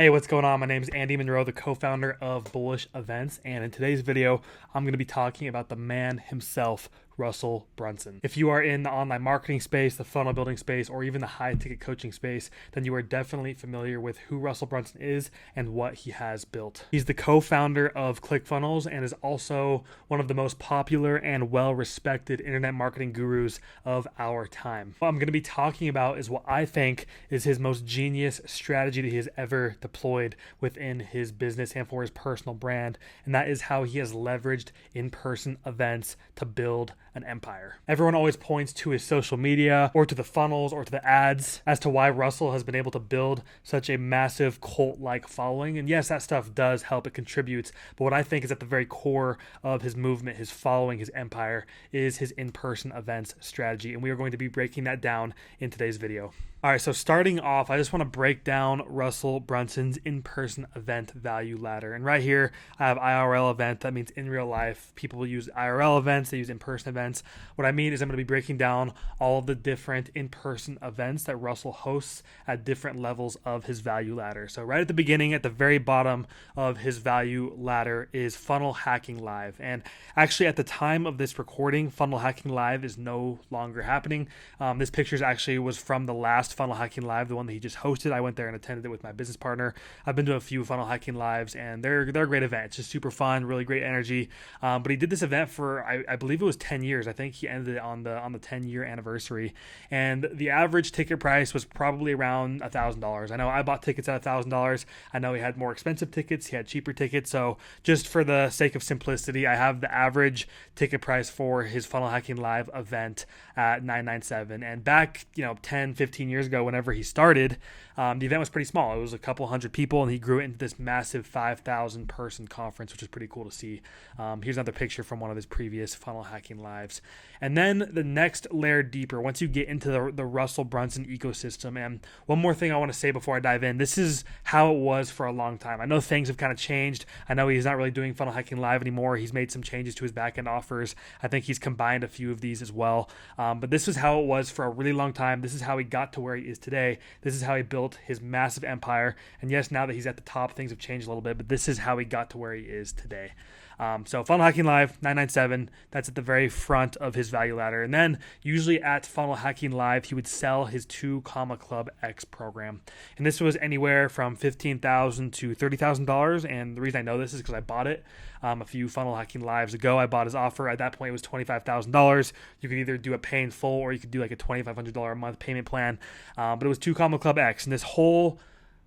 Hey, what's going on? My name is Andy Monroe, the co-founder of Bullish Events, and in today's video, I'm going to be talking about the man himself, Russell Brunson. If you are in the online marketing space, the funnel building space, or even the high ticket coaching space, then you are definitely familiar with who Russell Brunson is and what he has built. He's the co-founder of ClickFunnels and is also one of the most popular and well-respected internet marketing gurus of our time. What I'm going to be talking about is what I think is his most genius strategy that he has ever deployed within his business and for his personal brand, and that is how he has leveraged in-person events to build an empire. Everyone always points to his social media or to the funnels or to the ads as to why Russell has been able to build such a massive cult-like following. And yes, that stuff does help, it contributes. But what I think is at the very core of his movement, his following, his empire, is his in-person events strategy. And we are going to be breaking that down in today's video. All right, so starting off, I just want to break down Russell Brunson's in-person event value ladder. And right here, I have IRL event. That means in real life. People use IRL events, they use in-person events. What I mean is I'm going to be breaking down all of the different in-person events that Russell hosts at different levels of his value ladder. So right at the beginning, at the very bottom of his value ladder is Funnel Hacking Live. And actually at the time of this recording, Funnel Hacking Live is no longer happening. This picture actually was from the last Funnel Hacking Live, the one that he just hosted. I went there and attended it with my business partner. I've been to a few Funnel Hacking Lives, and they're a great event. It's just super fun, really great energy. But he did this event for I believe it was 10 years. I think he ended it on the 10-year anniversary, and the average ticket price was probably around $1,000. I know I bought tickets at $1,000. I know he had more expensive tickets. He had cheaper tickets. So just for the sake of simplicity, I have the average ticket price for his Funnel Hacking Live event at $997. And back 10, 15 years ago, whenever he started, the event was pretty small. It was a couple hundred people, and he grew it into this massive 5,000 person conference, which is pretty cool to see. Here's another picture from one of his previous Funnel Hacking Lives. And then the next layer deeper, once you get into the Russell Brunson ecosystem. And one more thing I want to say before I dive in, this is how it was for a long time. I know things have kind of changed. I know he's not really doing Funnel Hacking Live anymore. He's made some changes to his back-end offers. I think he's combined a few of these as well. But this is how it was for a really long time. This is how he got to where he is today. This is how he built his massive empire. And yes, now that he's at the top, things have changed a little bit, but this is how he got to where he is today. So Funnel Hacking Live, $997, that's at the very front of his value ladder. And then usually at Funnel Hacking Live, he would sell his 2 Club X program. And this was anywhere from $15,000 to $30,000. And the reason I know this is because I bought it a few Funnel Hacking Lives ago. I bought his offer. At that point, it was $25,000. You could either do a pay in full or you could do like a $2,500 a month payment plan. But it was 2 Club X. And this whole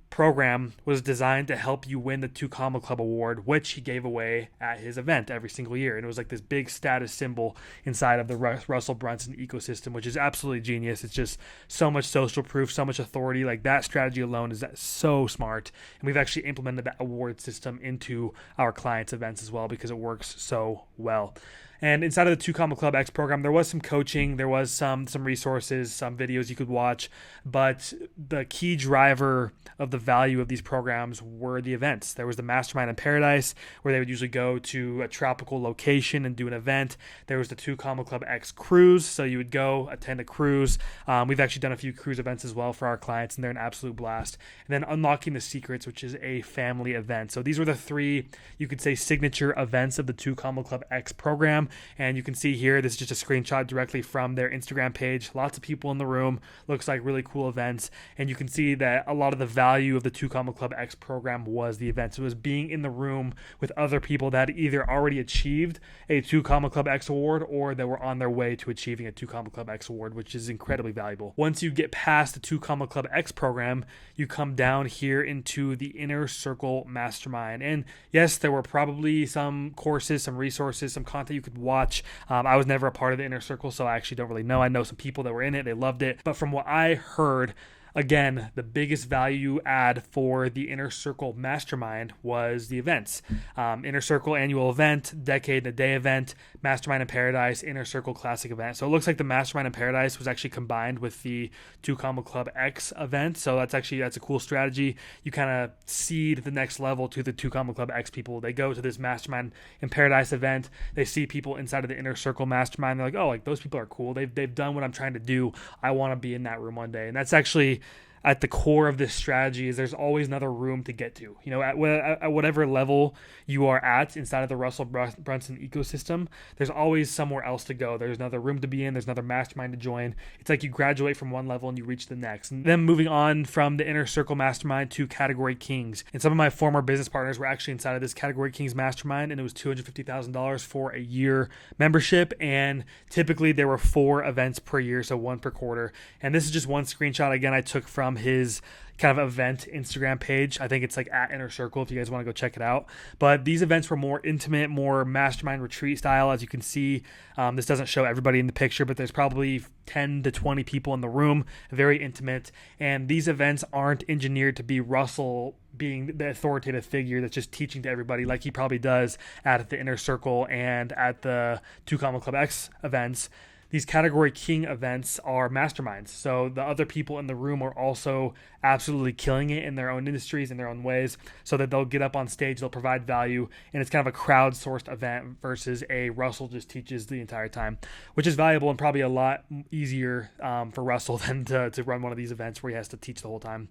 program was designed to help you win the 2 Club Award, which he gave away at his event every single year. And it was like this big status symbol inside of the Russell Brunson ecosystem, which is absolutely genius. It's just so much social proof, so much authority. Like that strategy alone is so smart. And we've actually implemented that award system into our clients' events as well because it works so well. And inside of the 2 Club X program, there was some coaching, there was some resources, some videos you could watch, but the key driver of the value of these programs were the events. There was the Mastermind in Paradise, where they would usually go to a tropical location and do an event. There was the 2 Club X cruise, so you would go attend a cruise. We've actually done a few cruise events as well for our clients, and they're an absolute blast. And then Unlocking the Secrets, which is a family event. So these were the 3, you could say, signature events of the 2 Club X program. And you can see here, this is just a screenshot directly from their Instagram page. Lots of people in the room. Looks like really cool events. And you can see that a lot of the value of the 2 Club X program was the events. It was being in the room with other people that had either already achieved a 2 Club X award or that were on their way to achieving a 2 Club X award, which is incredibly valuable. Once you get past the 2 Club X program, you come down here into the Inner Circle Mastermind. And yes, there were probably some courses, some resources, some content you could watch. I was never a part of the Inner Circle, so I actually don't really know. I know some people that were in it. They loved it. But from what I heard, again, the biggest value add for the Inner Circle Mastermind was the events. Inner Circle annual event, Decade in a Day event, Mastermind in Paradise, Inner Circle Classic event. So it looks like the Mastermind in Paradise was actually combined with the 2 Club X event. So that's a cool strategy. You kind of seed the next level to the 2 Club X people. They go to this Mastermind in Paradise event. They see people inside of the Inner Circle Mastermind. They're like, oh, like those people are cool. They've done what I'm trying to do. I want to be in that room one day. And that's actually at the core of this strategy is there's always another room to get to. At whatever level you are at inside of the Russell Brunson ecosystem, there's always somewhere else to go. There's another room to be in. There's another mastermind to join. It's like you graduate from one level and you reach the next. And then moving on from the Inner Circle Mastermind to Category Kings. And some of my former business partners were actually inside of this Category Kings Mastermind, and it was $250,000 for a year membership. And typically there were 4 events per year, so 1 per quarter. And this is just one screenshot, again, I took from his kind of event Instagram page. I think it's like at Inner Circle if you guys want to go check it out. But these events were more intimate, more mastermind retreat style. As you can see, this doesn't show everybody in the picture, but there's probably 10 to 20 people in the room, very intimate. And these events aren't engineered to be Russell being the authoritative figure that's just teaching to everybody like he probably does at the Inner Circle and at the 2 Comma Club X events. These Category King events are masterminds. So the other people in the room are also absolutely killing it in their own industries, in their own ways, so that they'll get up on stage, they'll provide value, and it's kind of a crowdsourced event versus a Russell just teaches the entire time, which is valuable and probably a lot easier for Russell than to run one of these events where he has to teach the whole time.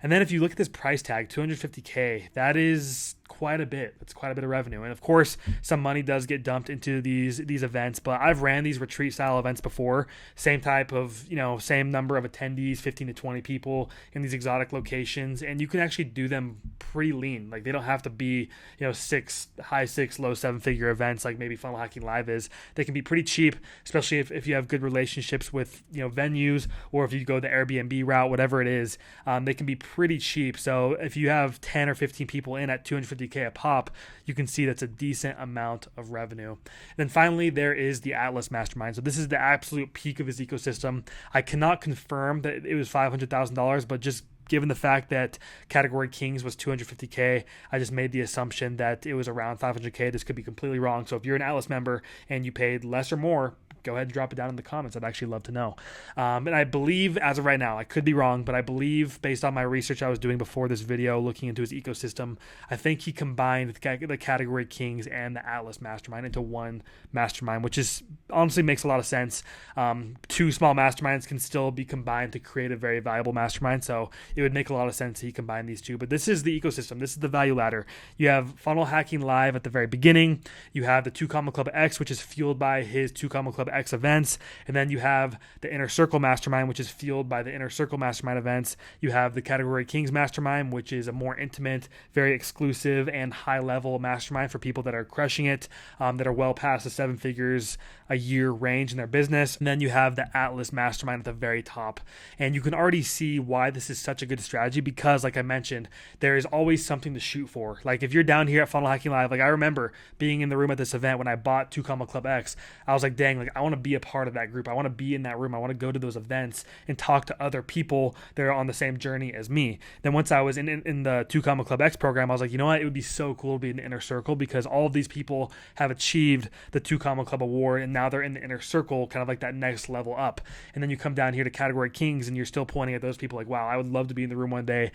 And then if you look at this price tag, $250K, that is quite a bit. That's quite a bit of revenue. And of course, some money does get dumped into these events, but I've ran these retreat style events before. Same type of, same number of attendees, 15 to 20 people in these exotic locations. And you can actually do them pretty lean. Like they don't have to be, high 6, low 7-figure events like maybe Funnel Hacking Live is. They can be pretty cheap, especially if you have good relationships with, venues, or if you go the Airbnb route, whatever it is, they can be pretty cheap. So if you have 10 or 15 people in at $250K a pop, you can see that's a decent amount of revenue. And then finally, there is the Atlas Mastermind. So this is the absolute peak of his ecosystem. I cannot confirm that it was $500,000, but just given the fact that Category Kings was $250K, I just made the assumption that it was around $500K. This could be completely wrong. So if you're an Atlas member and you paid less or more, go ahead and drop it down in the comments. I'd actually love to know. And I believe, as of right now, I could be wrong, but I believe based on my research I was doing before this video, looking into his ecosystem, I think he combined the Category Kings and the Atlas Mastermind into one mastermind, which is honestly makes a lot of sense. 2 small masterminds can still be combined to create a very valuable mastermind. So it would make a lot of sense that he combined these two. But this is the ecosystem. This is the value ladder. You have Funnel Hacking Live at the very beginning. You have the 2 Comma Club X, which is fueled by his 2 Comma Club X events. And then you have the Inner Circle Mastermind, which is fueled by the Inner Circle Mastermind events. You have the Category Kings Mastermind, which is a more intimate, very exclusive and high level mastermind for people that are crushing it, that are well past the 7 figures a year range in their business. And then you have the Atlas Mastermind at the very top. And you can already see why this is such a good strategy because, like I mentioned, there is always something to shoot for. Like if you're down here at Funnel Hacking Live, like I remember being in the room at this event when I bought 2 Comma Club X, I was like, dang, like I want to be a part of that group. I want to be in that room. I want to go to those events and talk to other people that are on the same journey as me. Then once I was in the 2 Comma Club X program, I was like, you know what? It would be so cool to be in the Inner Circle because all of these people have achieved the 2 Comma Club award and now they're in the Inner Circle, kind of like that next level up. And then you come down here to Category Kings and you're still pointing at those people like, wow, I would love to be in the room one day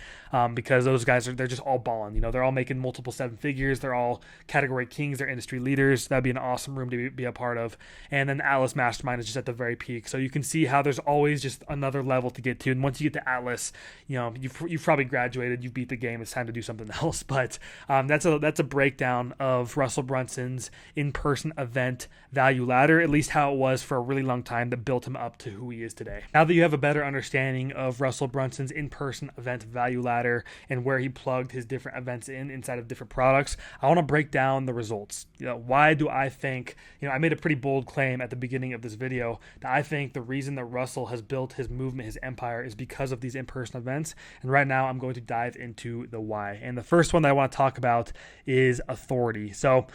because those guys they're just all balling. They're all making multiple 7 figures. They're all Category Kings. They're industry leaders. That'd be an awesome room to be a part of. And then the Atlas Mastermind is just at the very peak. So you can see how there's always just another level to get to. And once you get to Atlas, you've probably graduated, you've beat the game. It's time to do something else. But that's a breakdown of Russell Brunson's in-person event value ladder, at least how it was for a really long time that built him up to who he is today. Now that you have a better understanding of Russell Brunson's in-person event value ladder and where he plugged his different events inside of different products, I want to break down the results. Why do I think, I made a pretty bold claim at the beginning of this video that I think the reason that Russell has built his movement, his empire, is because of these in-person events. And right now I'm going to dive into the why. And the first one that I want to talk about is authority. So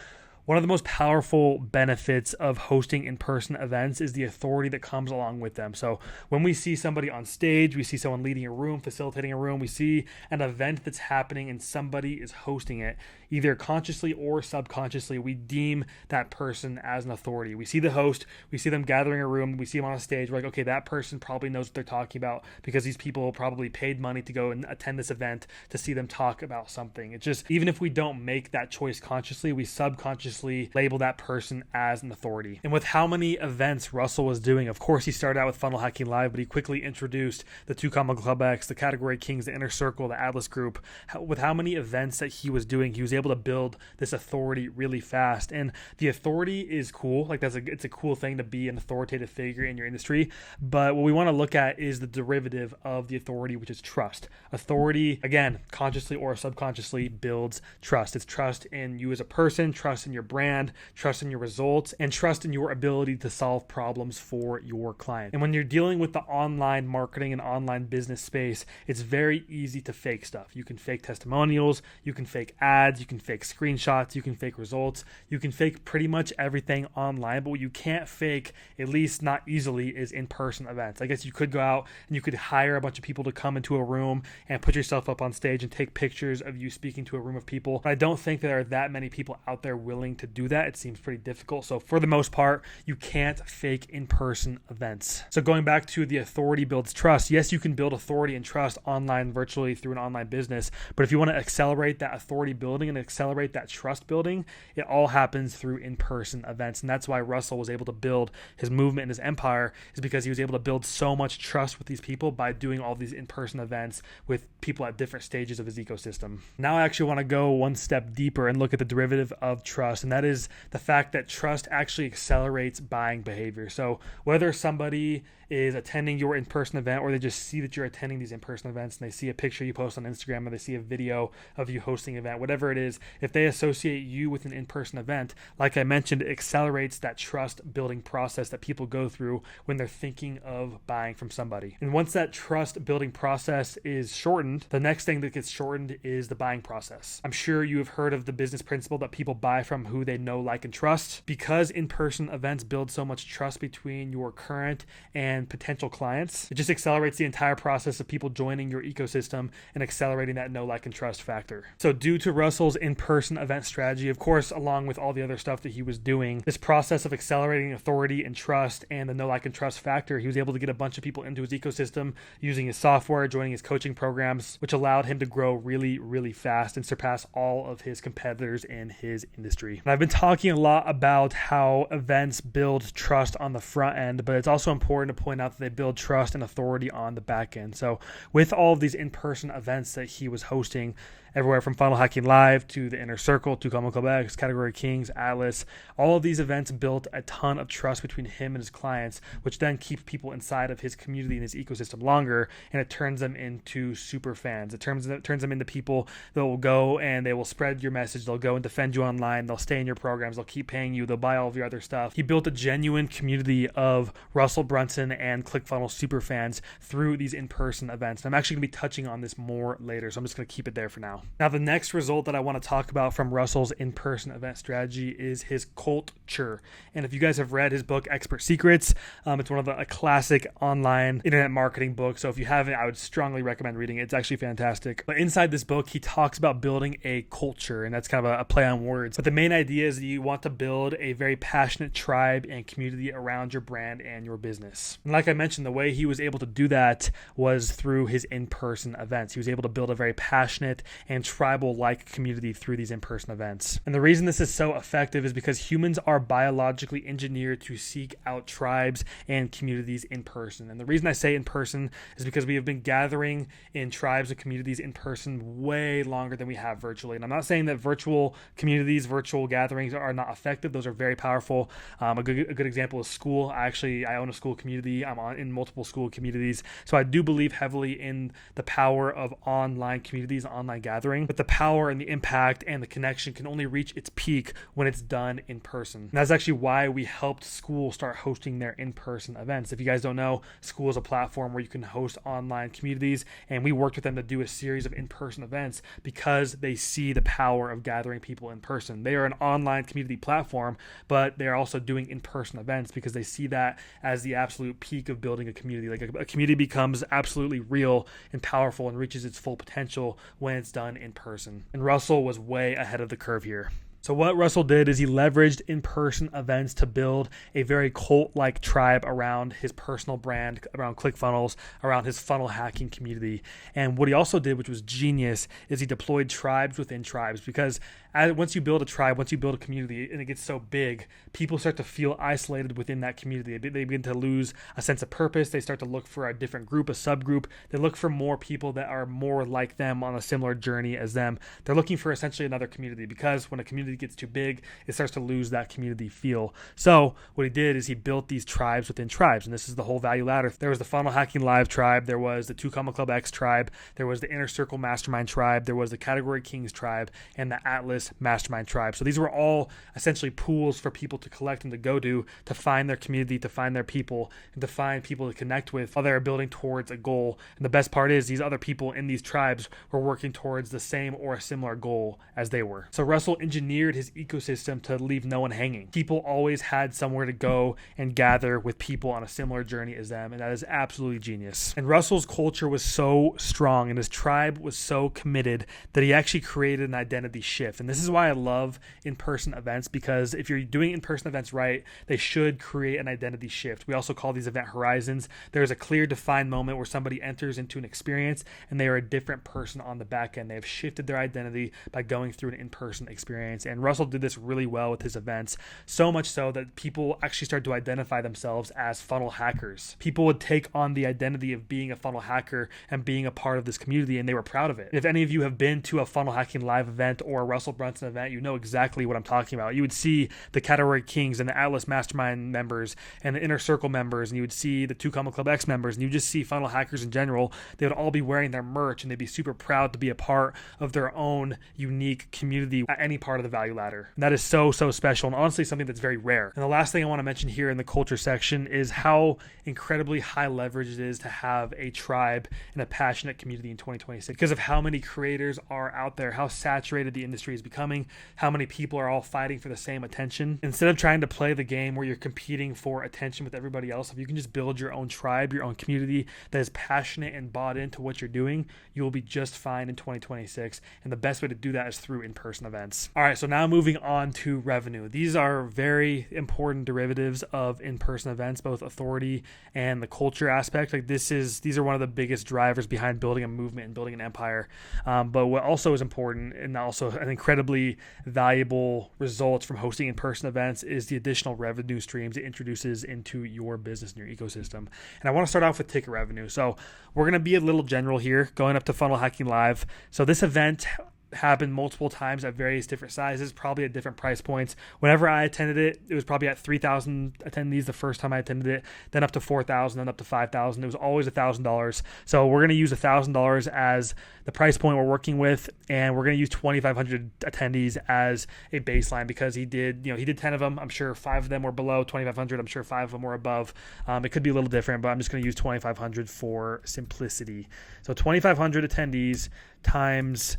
one of the most powerful benefits of hosting in-person events is the authority that comes along with them. So when we see somebody on stage, we see someone leading a room, facilitating a room, we see an event that's happening and somebody is hosting it, either consciously or subconsciously, we deem that person as an authority. We see the host, we see them gathering a room, we see them on a stage, we're like, okay, that person probably knows what they're talking about because these people probably paid money to go and attend this event to see them talk about something. It's just, even if we don't make that choice consciously, we subconsciously subconsciously label that person as an authority. And with how many events Russell was doing, of course, he started out with Funnel Hacking Live, but he quickly introduced the 2 Club X, the Category Kings, the Inner Circle, the Atlas Group. With how many events that he was doing, he was able to build this authority really fast. And the authority is cool. Like it's a cool thing to be an authoritative figure in your industry. But what we want to look at is the derivative of the authority, which is trust. Authority, again, consciously or subconsciously builds trust. It's trust in you as a person, trust in your brand, trust in your results, and trust in your ability to solve problems for your client. And when you're dealing with the online marketing and online business space, it's very easy to fake stuff. You can fake testimonials, you can fake ads, you can fake screenshots, you can fake results, you can fake pretty much everything online, but what you can't fake, at least not easily, is in-person events. I guess you could go out and you could hire a bunch of people to come into a room and put yourself up on stage and take pictures of you speaking to a room of people. But I don't think there are that many people out there willing to do that. It seems pretty difficult. So for the most part, you can't fake in-person events. So going back to the authority builds trust, yes, you can build authority and trust online virtually through an online business, but if you want to accelerate that authority building and accelerate that trust building, it all happens through in-person events. And that's why Russell was able to build his movement and his empire, is because he was able to build so much trust with these people by doing all these in-person events with people at different stages of his ecosystem. Now I actually want to go one step deeper and look at the derivative of trust, and that is the fact that trust actually accelerates buying behavior. So whether somebody is attending your in-person event, or they just see that you're attending these in-person events and they see a picture you post on Instagram, or they see a video of you hosting an event, whatever it is, if they associate you with an in-person event, like I mentioned, it accelerates that trust building process that people go through when they're thinking of buying from somebody. And once that trust building process is shortened, the next thing that gets shortened is the buying process. I'm sure you have heard of the business principle that people buy from who they know, like, and trust. Because in-person events build so much trust between your current and potential clients, it just accelerates the entire process of people joining your ecosystem and accelerating that know, like, and trust factor. So due to Russell's in-person event strategy, of course, along with all the other stuff that he was doing, this process of accelerating authority and trust and the know, like, and trust factor, he was able to get a bunch of people into his ecosystem using his software, joining his coaching programs, which allowed him to grow really, really fast and surpass all of his competitors in his industry. And I've been talking a lot about how events build trust on the front end, but it's also important to point out that they build trust and authority on the back end. So with all of these in-person events that he was hosting, everywhere from Funnel Hacking Live to the Inner Circle to Club X, Category Kings, Atlas, all of these events built a ton of trust between him and his clients, which then keeps people inside of his community and his ecosystem longer, and it turns them into super fans. It turns them into people that will go and they will spread your message. They'll go and defend you online. They'll stay in your programs. They'll keep paying you. They'll buy all of your other stuff. He built a genuine community of Russell Brunson and ClickFunnels super fans through these in-person events. And I'm actually going to be touching on this more later, so I'm just going to keep it there for now. Now, the next result that I want to talk about from Russell's in-person event strategy is his culture. And if you guys have read his book, Expert Secrets, it's one of a classic online internet marketing books. So if you haven't, I would strongly recommend reading it. It's actually fantastic. But inside this book, he talks about building a culture, and that's kind of a play on words. But the main idea is that you want to build a very passionate tribe and community around your brand and your business. And like I mentioned, the way he was able to do that was through his in-person events. He was able to build a very passionate and tribal-like community through these in-person events. And the reason this is so effective is because humans are biologically engineered to seek out tribes and communities in person. And the reason I say in person is because we have been gathering in tribes and communities in person way longer than we have virtually. And I'm not saying that virtual communities, virtual gatherings are not effective. Those are very powerful. A good example is school. I own a school community. I'm in multiple school communities. So I do believe heavily in the power of online communities, online gatherings. But the power and the impact and the connection can only reach its peak when it's done in person. And that's actually why we helped schools start hosting their in-person events. If you guys don't know, School is a platform where you can host online communities, and we worked with them to do a series of in-person events because they see the power of gathering people in person. They are an online community platform, but they're also doing in-person events because they see that as the absolute peak of building a community. Like a community becomes absolutely real and powerful and reaches its full potential when it's done in person. And Russell was way ahead of the curve here. So what Russell did is he leveraged in-person events to build a very cult-like tribe around his personal brand, around ClickFunnels, around his funnel hacking community. And what he also did, which was genius, is he deployed tribes within tribes, because once you build a tribe, once you build a community and it gets so big, people start to feel isolated within that community. They begin to lose a sense of purpose. They start to look for a different group, a subgroup. They look for more people that are more like them on a similar journey as them. They're looking for essentially another community, because when a community gets too big, it starts to lose that community feel. So what he did is he built these tribes within tribes, and this is the whole value ladder. There was the Funnel Hacking Live tribe, there was the 2 Comma Club X tribe, there was the Inner Circle Mastermind tribe, there was the Category Kings tribe, and the Atlas Mastermind tribe. So these were all essentially pools for people to collect and to go to find their community, to find their people, and to find people to connect with while they're building towards a goal. And the best part is these other people in these tribes were working towards the same or a similar goal as they were. So Russell engineered his ecosystem to leave no one hanging. People always had somewhere to go and gather with people on a similar journey as them, and that is absolutely genius. And Russell's culture was so strong and his tribe was so committed that he actually created an identity shift. And this is why I love in-person events, because if you're doing in-person events right, they should create an identity shift. We also call these event horizons. There's a clear defined moment where somebody enters into an experience and they are a different person on the back end. They have shifted their identity by going through an in-person experience. And Russell did this really well with his events, so much so that people actually started to identify themselves as funnel hackers. People would take on the identity of being a funnel hacker and being a part of this community, and they were proud of it. If any of you have been to a Funnel Hacking Live event or a Russell Brunson event, you know exactly what I'm talking about. You would see the Category Kings and the Atlas Mastermind members and the Inner Circle members, and you would see the 2 Comma Club X members, and you just see funnel hackers in general. They would all be wearing their merch, and they'd be super proud to be a part of their own unique community at any part of the value ladder. And that is so special, and honestly something that's very rare. And the last thing I want to mention here in the culture section is how incredibly high leverage it is to have a tribe and a passionate community in 2026, because of how many creators are out there, how saturated the industry is becoming, how many people are all fighting for the same attention. Instead of trying to play the game where you're competing for attention with everybody else, if you can just build your own tribe, your own community that is passionate and bought into what you're doing, you will be just fine in 2026. And the best way to do that is through in-person events. All right, so now moving on to revenue. These are very important derivatives of in-person events, both authority and the culture aspect. Like these are one of the biggest drivers behind building a movement and building an empire. But what also is important and also an incredibly valuable results from hosting in-person events is the additional revenue streams it introduces into your business and your ecosystem. And I want to start off with ticket revenue. So we're going to be a little general here, going up to Funnel Hacking Live. So this event happened multiple times at various different sizes, probably at different price points. Whenever I attended it, it was probably at 3,000 attendees the first time I attended it, then up to 4,000, then up to 5,000. It was always $1,000. So we're going to use $1,000 as the price point we're working with, and we're going to use 2,500 attendees as a baseline, because he did 10 of them. I'm sure 5 of them were below 2,500. I'm sure 5 of them were above. It could be a little different, but I'm just going to use 2,500 for simplicity. So 2,500 attendees times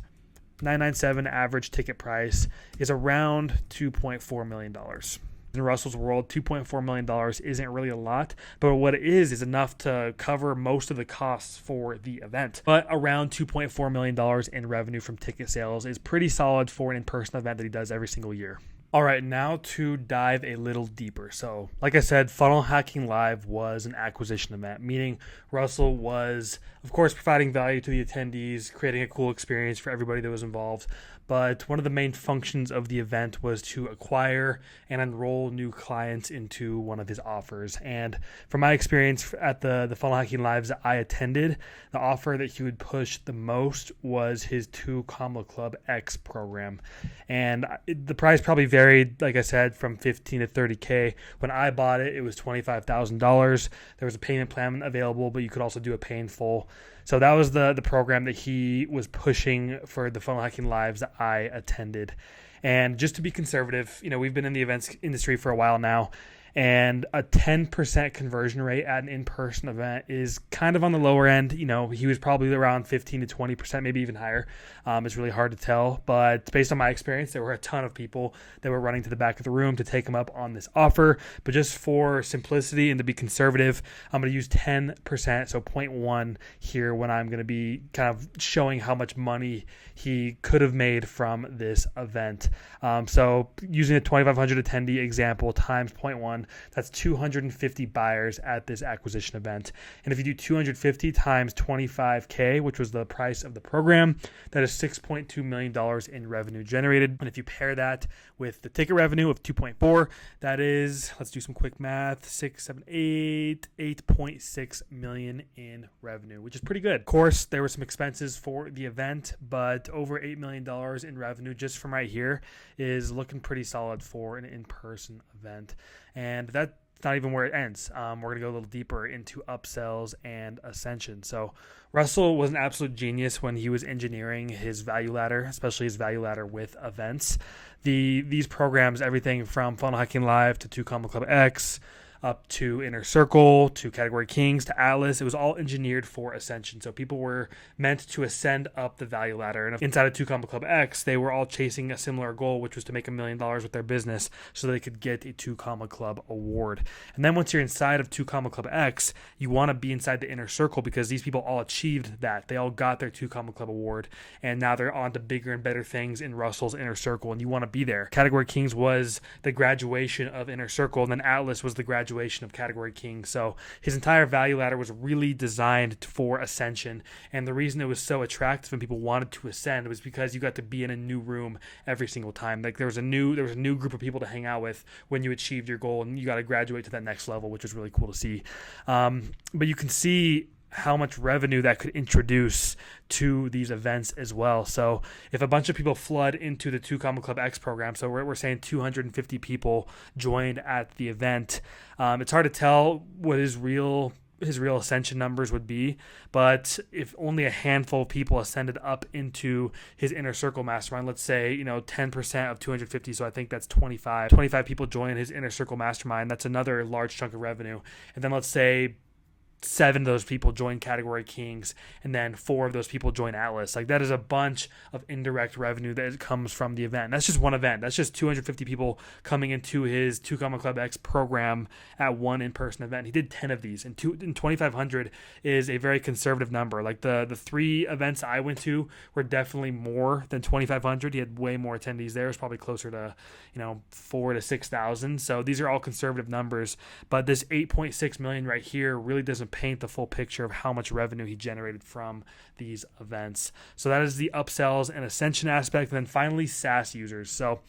997 average ticket price is around $2.4 million. In Russell's world, $2.4 million isn't really a lot, but what it is enough to cover most of the costs for the event. But around $2.4 million in revenue from ticket sales is pretty solid for an in-person event that he does every single year. All right, now to dive a little deeper. So, like I said, Funnel Hacking Live was an acquisition event, meaning Russell was, of course, providing value to the attendees, creating a cool experience for everybody that was involved. But one of the main functions of the event was to acquire and enroll new clients into one of his offers. And from my experience at the Funnel Hacking Lives that I attended, the offer that he would push the most was his 2 Comma Club X program. And the price probably varied, like I said, from $15,000 to $30,000. When I bought it, it was $25,000. There was a payment plan available, but you could also do a pay in full. So that was the program that he was pushing for the Funnel Hacking Lives that I attended. And just to be conservative, we've been in the events industry for a while now, And a 10% conversion rate at an in-person event is kind of on the lower end. He was probably around 15 to 20%, maybe even higher. It's really hard to tell, but based on my experience, there were a ton of people that were running to the back of the room to take him up on this offer. But just for simplicity and to be conservative, I'm going to use 10%, so 0.1 here when I'm going to be kind of showing how much money he could have made from this event. So using a 2,500 attendee example times 0.1, that's 250 buyers at this acquisition event. And if you do 250 times 25K, which was the price of the program, that is $6.2 million in revenue generated. And if you pair that with the ticket revenue of 2.4, that is, let's do some quick math, 6, 7, 8, 8.6 million in revenue, which is pretty good. Of course, there were some expenses for the event, but over $8 million in revenue just from right here is looking pretty solid for an in-person event. And that's not even where it ends. We're going to go a little deeper into upsells and ascension. So Russell was an absolute genius when he was engineering his value ladder, especially his value ladder with events. These programs, everything from Funnel Hacking Live to 2 Comma Club X, up to Inner Circle, to Category Kings, to Atlas. It was all engineered for ascension. So people were meant to ascend up the value ladder. And inside of 2 Comma Club X, they were all chasing a similar goal, which was to make $1 million with their business so they could get a 2 Comma Club award. And then once you're inside of 2 Comma Club X, you want to be inside the Inner Circle because these people all achieved that. They all got their 2 Comma Club award, and now they're on to bigger and better things in Russell's Inner Circle, and you want to be there. Category Kings was the graduation of Inner Circle, and then Atlas was the graduation of Category King. So his entire value ladder was really designed for ascension, and the reason it was so attractive and people wanted to ascend was because you got to be in a new room every single time. Like there was a new group of people to hang out with when you achieved your goal, and you got to graduate to that next level, which was really cool to see. But you can see how much revenue that could introduce to these events as well. So if a bunch of people flood into the 2 Comma Club X program, so we're saying 250 people joined at the event, it's hard to tell what his real ascension numbers would be, but if only a handful of people ascended up into his Inner Circle mastermind, let's say 10% of 250, so I think that's 25 people join his Inner Circle mastermind, that's another large chunk of revenue. And then let's say 7 of those people join Category Kings, and then 4 of those people join Atlas. Like that is a bunch of indirect revenue that comes from the event. That's just one event. That's just 250 people coming into his 2 Comma Club X program at one in-person event. He did 10 of these, and 2,500 is a very conservative number. Like the 3 events I went to were definitely more than 2,500. He had way more attendees there. It's probably closer to 4,000 to 6,000. So these are all conservative numbers, but this 8.6 million right here really doesn't paint the full picture of how much revenue he generated from these events. So that is the upsells and ascension aspect. And then finally, SaaS users. So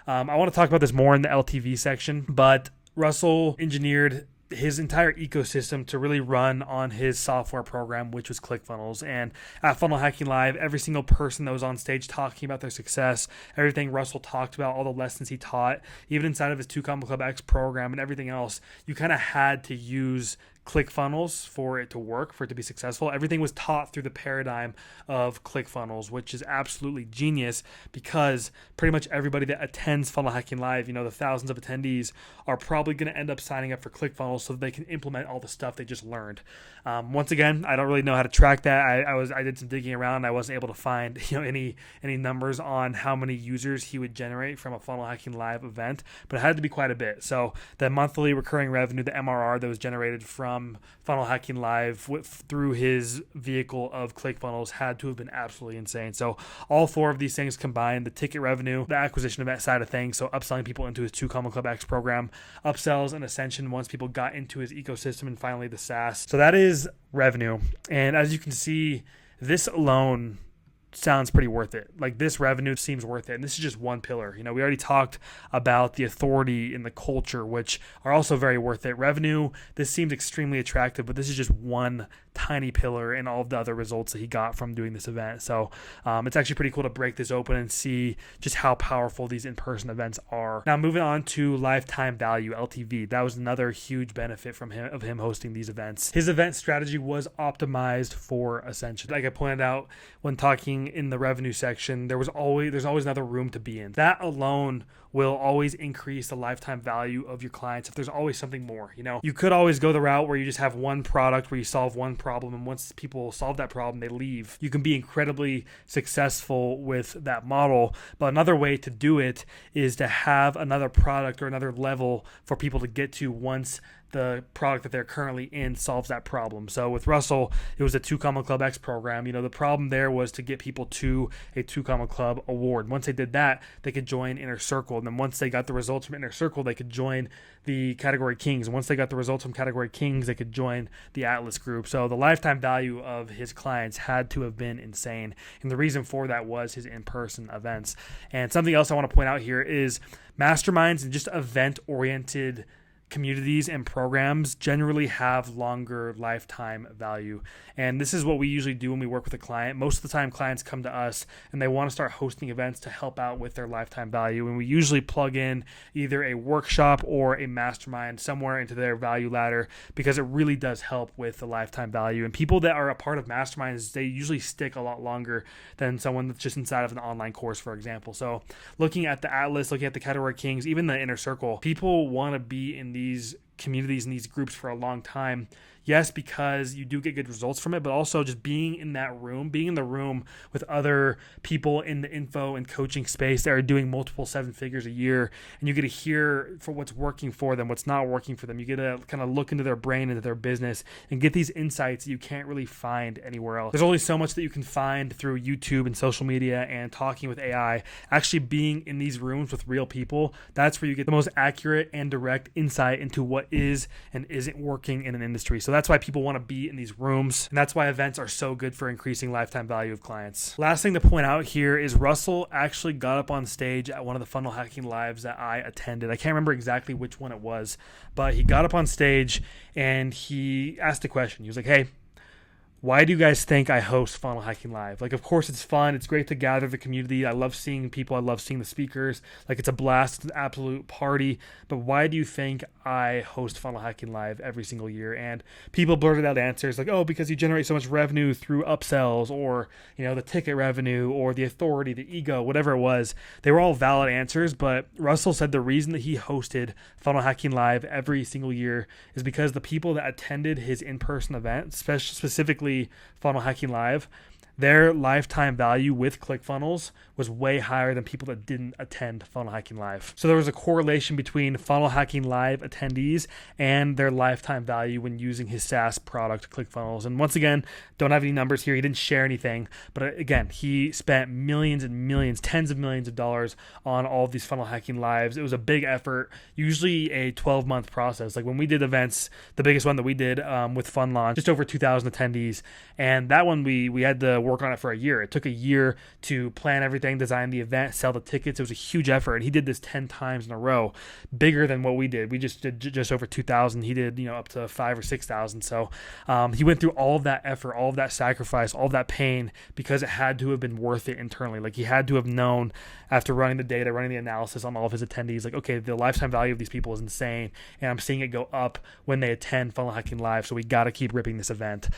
I want to talk about this more in the LTV section, but Russell engineered his entire ecosystem to really run on his software program, which was ClickFunnels. And at Funnel Hacking Live, every single person that was on stage talking about their success, everything Russell talked about, all the lessons he taught, even inside of his 2 Comma Club X program and everything else, you kind of had to use ClickFunnels for it to work, for it to be successful. Everything was taught through the paradigm of ClickFunnels, which is absolutely genius because pretty much everybody that attends Funnel Hacking Live, the thousands of attendees, are probably going to end up signing up for ClickFunnels so that they can implement all the stuff they just learned. Once again, I don't really know how to track that. I did some digging around. I wasn't able to find any numbers on how many users he would generate from a Funnel Hacking Live event, but it had to be quite a bit. So the monthly recurring revenue, the MRR that was generated from Funnel Hacking Live through his vehicle of ClickFunnels had to have been absolutely insane. So all 4 of these things combined, the ticket revenue, the acquisition event side of things, so upselling people into his 2 Comma Club X program, upsells and ascension once people got into his ecosystem, and finally the SaaS. So that is revenue. And as you can see, this alone sounds pretty worth it. Like this revenue seems worth it. And this is just one pillar. We already talked about the authority and the culture, which are also very worth it. Revenue, this seems extremely attractive, but this is just one tiny pillar in all of the other results that he got from doing this event. So it's actually pretty cool to break this open and see just how powerful these in-person events are. Now moving on to lifetime value, LTV. That was another huge benefit from him hosting these events. His event strategy was optimized for ascension. Like I pointed out when talking in the revenue section, there's always another room to be in. That alone will always increase the lifetime value of your clients if there's always something more. You could always go the route where you just have one product where you solve one problem, and once people solve that problem, they leave. You can be incredibly successful with that model, but another way to do it is to have another product or another level for people to get to once the product that they're currently in solves that problem. So with Russell, it was a 2 Comma Club X program. The problem there was to get people to a 2 Comma Club award. Once they did that, they could join Inner Circle. And then once they got the results from Inner Circle, they could join the Category Kings. And once they got the results from Category Kings, they could join the Atlas group. So the lifetime value of his clients had to have been insane. And the reason for that was his in-person events. And something else I want to point out here is masterminds and just event-oriented communities and programs generally have longer lifetime value. And this is what we usually do when we work with a client. Most of the time, clients come to us and they want to start hosting events to help out with their lifetime value. And we usually plug in either a workshop or a mastermind somewhere into their value ladder because it really does help with the lifetime value. And people that are a part of masterminds, they usually stick a lot longer than someone that's just inside of an online course, for example. So looking at the Atlas, looking at the Category Kings, even the Inner Circle, people want to be in these communities and these groups for a long time. Yes, because you do get good results from it, but also just being in that room, being in the room with other people in the info and coaching space that are doing multiple 7 figures a year, and you get to hear for what's working for them, what's not working for them. You get to kind of look into their brain, into their business, and get these insights that you can't really find anywhere else. There's only so much that you can find through YouTube and social media and talking with AI. Actually being in these rooms with real people, that's where you get the most accurate and direct insight into what is and isn't working in an industry. So that's why people want to be in these rooms, and that's why events are so good for increasing lifetime value of clients. Last thing to point out here is Russell actually got up on stage at one of the funnel hacking lives that I attended. I can't remember exactly which one it was, but he got up on stage and he asked a question. He was like, "Hey, why do you guys think I host Funnel Hacking Live? Like, of course, it's fun. It's great to gather the community. I love seeing people. I love seeing the speakers. Like, it's a blast. It's an absolute party. But why do you think I host Funnel Hacking Live every single year?" And people blurted out answers like, "Oh, because you generate so much revenue through upsells, or, the ticket revenue, or the authority, the ego," whatever it was. They were all valid answers, but Russell said the reason that he hosted Funnel Hacking Live every single year is because the people that attended his in-person event, specifically Funnel Hacking Live, their lifetime value with ClickFunnels was way higher than people that didn't attend Funnel Hacking Live. So there was a correlation between Funnel Hacking Live attendees and their lifetime value when using his SaaS product, ClickFunnels. And once again, don't have any numbers here. He didn't share anything. But again, he spent millions and millions, tens of millions of dollars on all of these Funnel Hacking Lives. It was a big effort, usually a 12-month process. Like when we did events, the biggest one that we did with Fun Launch, just over 2,000 attendees. And that one, we had to work on it for a year. It took a year to plan everything, design the event, sell the tickets. It was a huge effort. And he did this 10 times in a row, bigger than what we did. We just did just over 2,000. He did, up to 5,000 or 6,000. So he went through all of that effort, all of that sacrifice, all of that pain, because it had to have been worth it internally. Like he had to have known after running the data, running the analysis on all of his attendees, like, okay, the lifetime value of these people is insane. And I'm seeing it go up when they attend Funnel Hacking Live. So we got to keep ripping this event.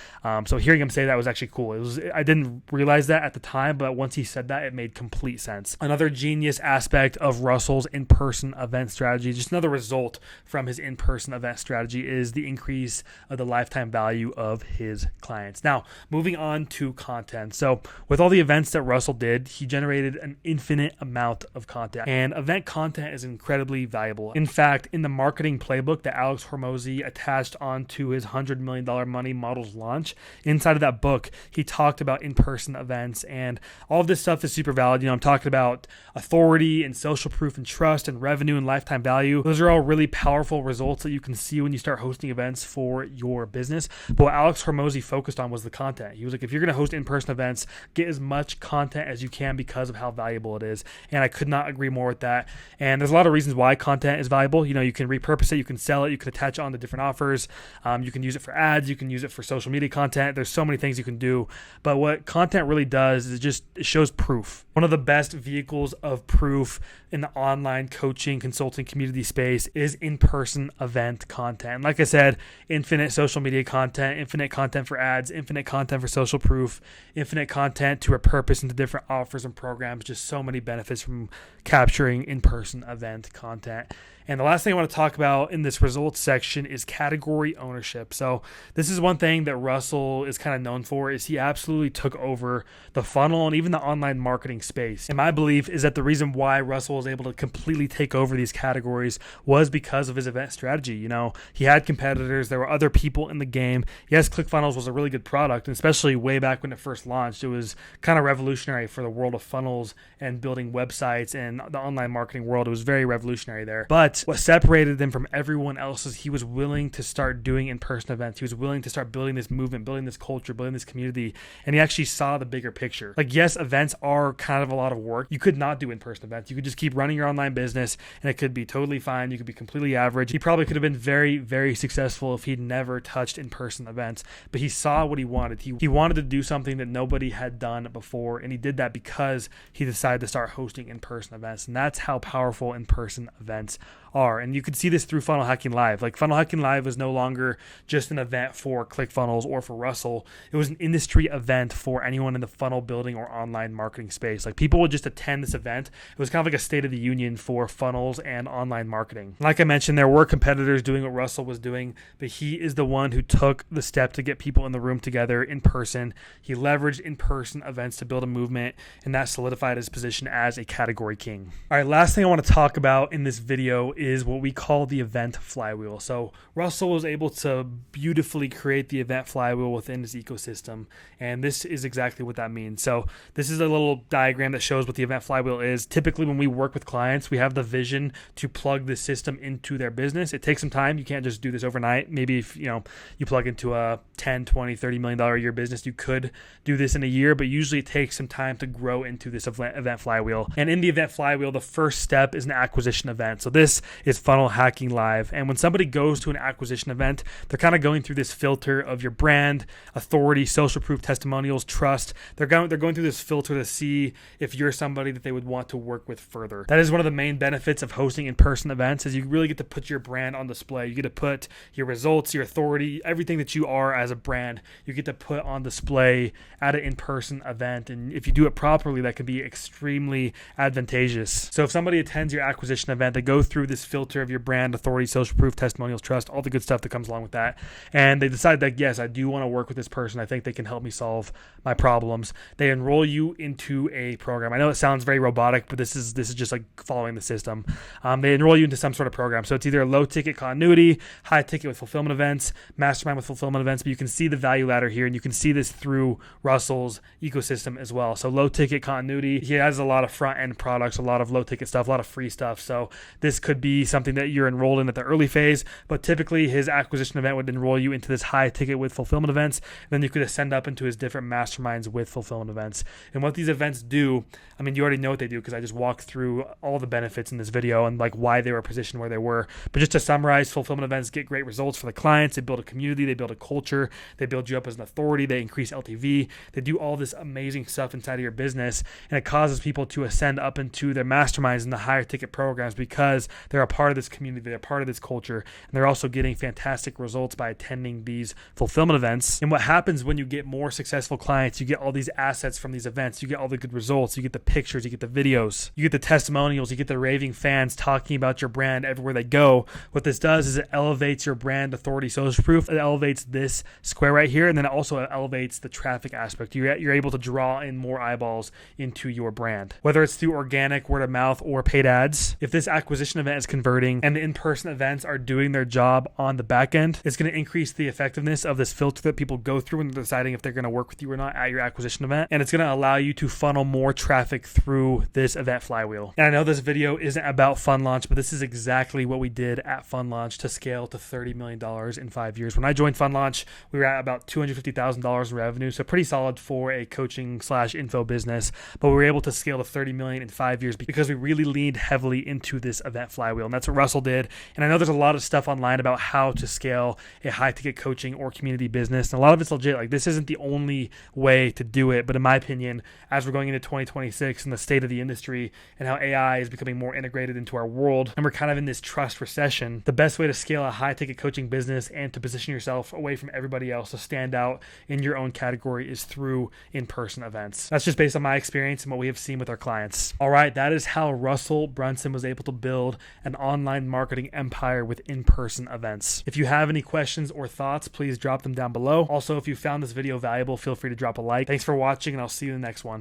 So hearing him say that was actually cool. I didn't realize that at the time, but once he said that, it made complete sense. Another genius aspect of Russell's in-person event strategy, just another result from his in-person event strategy, is the increase of the lifetime value of his clients. Now, moving on to content. So with all the events that Russell did, he generated an infinite amount of content, and event content is incredibly valuable. In fact, in the marketing playbook that Alex Hormozi attached onto his $100 million money models launch, inside of that book, he talked about in-person events, and all of this stuff is super valid. I'm talking about authority and social proof and trust and revenue and lifetime value. Those are all really powerful results that you can see when you start hosting events for your business. But what Alex Hormozi focused on was the content. He was like, if you're going to host in-person events, get as much content as you can because of how valuable it is. And I could not agree more with that. And there's a lot of reasons why content is valuable. You can repurpose it, you can sell it, you can attach it on to different offers. You can use it for ads, you can use it for social media content. There's so many things you can do. But what content really does is it shows proof. One of the best vehicles of proof in the online coaching, consulting community space is in-person event content. And like I said, infinite social media content, infinite content for ads, infinite content for social proof, infinite content to repurpose into different offers and programs. Just so many benefits from capturing in-person event content. And the last thing I want to talk about in this results section is category ownership. So this is one thing that Russell is kind of known for, is he absolutely took over the funnel and even the online marketing space. And my belief is that the reason why Russell was able to completely take over these categories was because of his event strategy. He had competitors. There were other people in the game. Yes, ClickFunnels was a really good product, and especially way back when it first launched, it was kind of revolutionary for the world of funnels and building websites and the online marketing world. It was very revolutionary there. But what separated him from everyone else is he was willing to start doing in-person events. He was willing to start building this movement, building this culture, building this community, and he actually saw the bigger picture. Yes, events are kind of a lot of work. You could not do in-person events. You could just keep running your online business, and it could be totally fine. You could be completely average. He probably could have been very, very successful if he'd never touched in-person events, but he saw what he wanted. He wanted to do something that nobody had done before, and he did that because he decided to start hosting in-person events, and that's how powerful in-person events are. And you could see this through Funnel Hacking Live. Funnel Hacking Live was no longer just an event for ClickFunnels or for Russell. It was an industry event for anyone in the funnel building or online marketing space. People would just attend this event. It was kind of like a state of the union for funnels and online marketing. Like I mentioned, there were competitors doing what Russell was doing, but he is the one who took the step to get people in the room together in person. He leveraged in-person events to build a movement, and that solidified his position as a category king. All right, last thing I want to talk about in this video is what we call the event flywheel. So Russell was able to beautifully create the event flywheel within his ecosystem, and this is exactly what that means. So this is a little diagram that shows what the event flywheel is. Typically when we work with clients, we have the vision to plug this system into their business. It takes some time. You can't just do this overnight. Maybe if you plug into a 10, 20, $30 million a year business, you could do this in a year, but usually it takes some time to grow into this event flywheel. And in the event flywheel, the first step is an acquisition event. So this is Funnel Hacking Live. And when somebody goes to an acquisition event, they're kind of going through this filter of your brand, authority, social proof, testimonials, trust. They're going through this filter to see if you're somebody that they would want to work with further. That is one of the main benefits of hosting in-person events, is you really get to put your brand on display. You get to put your results, your authority, everything that you are as a brand, you get to put on display at an in-person event. And if you do it properly, that can be extremely advantageous. So if somebody attends your acquisition event, they go through this filter of your brand, authority, social proof, testimonials, trust, all the good stuff that comes along with that. And they decide that, yes, I do want to work with this person. I think they can help me solve my problems. They enroll you into a program. I know it sounds very robotic, but this is just following the system. They enroll you into some sort of program. So it's either a low ticket continuity, high ticket with fulfillment events, mastermind with fulfillment events, but you can see the value ladder here, and you can see this through Russell's ecosystem as well. So low ticket continuity, he has a lot of front end products, a lot of low ticket stuff, a lot of free stuff. So this could be something that you're enrolled in at the early phase, but typically his acquisition event would enroll you into this high ticket with fulfillment events. Then you could ascend up into his different masterminds with fulfillment events. And what these events do, you already know what they do because I just walked through all the benefits in this video and why they were positioned where they were. But just to summarize, fulfillment events get great results for the clients. They build a community, they build a culture, they build you up as an authority, they increase LTV, they do all this amazing stuff inside of your business, and it causes people to ascend up into their masterminds and the higher ticket programs because they're a part of this community, they're a part of this culture, and they're also getting fantastic results by attending these fulfillment events. And what happens when you get more successful clients, you get all these assets from these events, you get all the good results, you get the pictures, you get the videos, you get the testimonials, you get the raving fans talking about your brand everywhere they go. What this does is it elevates your brand authority, social proof. It elevates this square right here, and then it also elevates the traffic aspect. You're able to draw in more eyeballs into your brand, whether it's through organic, word of mouth, or paid ads. If this acquisition event is converting and the in-person events are doing their job on the back end, it's going to increase the effectiveness of this filter that people go through when they're deciding if they're going to work with you or not at your acquisition event. And it's going to allow you to funnel more traffic through this event flywheel. And I know this video isn't about Fund Launch, but this is exactly what we did at Fund Launch to scale to $30 million in 5 years. When I joined Fund Launch, we were at about $250,000 in revenue, so pretty solid for a coaching / info business, but we were able to scale to 30 million in 5 years because we really leaned heavily into this event flywheel. And that's what Russell did. And I know there's a lot of stuff online about how to scale a high ticket coaching or community business. And a lot of it's legit. Like, this isn't the only way to do it. But in my opinion, as we're going into 2026 and the state of the industry and how AI is becoming more integrated into our world, and we're kind of in this trust recession, the best way to scale a high ticket coaching business and to position yourself away from everybody else to stand out in your own category is through in-person events. That's just based on my experience and what we have seen with our clients. All right, that is how Russell Brunson was able to build an online marketing empire with in-person events. If you have any questions or thoughts, please drop them down below. Also, if you found this video valuable, feel free to drop a like. Thanks for watching, and I'll see you in the next one.